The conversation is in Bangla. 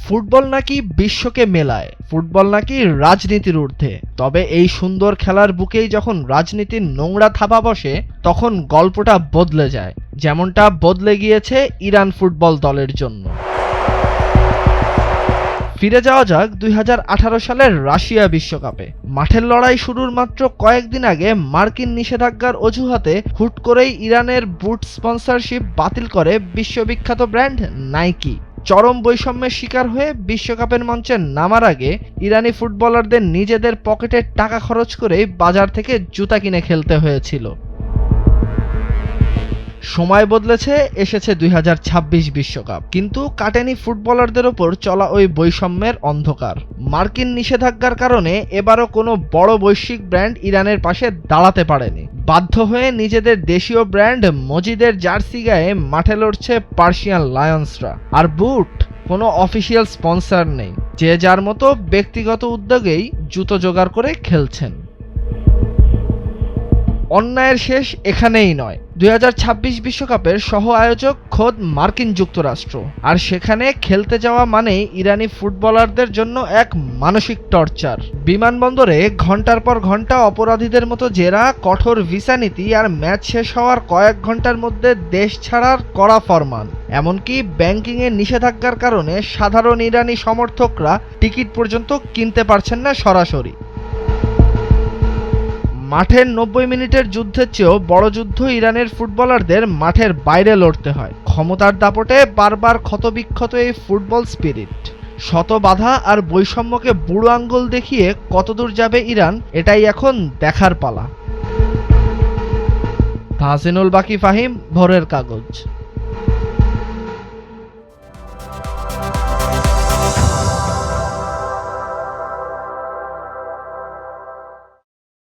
ফুটবল নাকি বিশ্বকে মেলায়, ফুটবল নাকি রাজনীতির ঊর্ধ্বে। তবে এই সুন্দর খেলার বুকেই যখন রাজনীতির নোংরা থাবা বসে, তখন গল্পটা বদলে যায়, যেমনটা বদলে গিয়েছে ইরান ফুটবল দলের জন্য। ফিরে যাওয়া যাক 2018 সালের রাশিয়া বিশ্বকাপে। মাঠের লড়াই শুরুর মাত্র কয়েকদিন আগে মার্কিন নিষেধাজ্ঞার অজুহাতে হুট করেই ইরানের বুট স্পন্সরশিপ বাতিল করে বিশ্ববিখ্যাত ব্র্যান্ড নাইকি। চরম বৈষম্যের শিকার হয়ে বিশ্বকাপের মঞ্চে নামার আগে ইরানি ফুটবলারদের নিজেদের পকেটের টাকা খরচ করেই বাজার থেকে জুতা কিনে খেলতে হয়েছিল। সময় বদলেছে, এসেছে 2026 বিশ্বকাপ, কিন্তু কাটেনি ফুটবলারদের ওপর চলা ওই বৈষম্যের অন্ধকার। মার্কিন নিষেধাজ্ঞার কারণে এবারও কোনো বড় বৈশ্বিক ব্র্যান্ড ইরানের পাশে দাঁড়াতে পারেনি। বাধ্য হয়ে নিজেদের দেশীয় ব্র্যান্ড মজিদের জার্সি গায়ে মাঠে লড়ছে পার্সিয়ান লায়ন্সরা। আর বুট কোনো অফিসিয়াল স্পন্সর নেই, যে যার মতো ব্যক্তিগত উদ্যোগেই জুতো জোগাড় করে খেলছেন। অন্যায়ের শেষ এখানেই নয়। 2026 বিশ্বকাপের সহ আয়োজক খোদ মার্কিন যুক্তরাষ্ট্র, আর সেখানে খেলতে যাওয়া মানেই ইরানি ফুটবলারদের জন্য এক মানসিক টর্চার। বিমানবন্দরে ঘন্টার পর ঘন্টা অপরাধীদের মতো জেরা, কঠোর ভিসা নীতি, আর ম্যাচ শেষ হওয়ার কয়েক ঘন্টার মধ্যে দেশ ছাড়ার কড়া ফরমান। এমনকি ব্যাংকিংয়ের নিষেধাজ্ঞার কারণে সাধারণ ইরানি সমর্থকরা টিকিট পর্যন্ত কিনতে পারছেন না সরাসরি। মাঠের 90 মিনিটের যুদ্ধের চেয়েও বড় যুদ্ধ ইরানের ফুটবলারদের মাঠের বাইরে লড়তে হয়। ক্ষমতার দাপটে বারবার ক্ষতবিক্ষত এই ফুটবল স্পিরিট। শত বাধা আর বৈষম্যকে বুড়ো আঙ্গুল দেখিয়ে কতদূর যাবে ইরান, এটাই এখন দেখার পালা। তাহসিনুল বাকি ফাহিম, ভোরের কাগজ।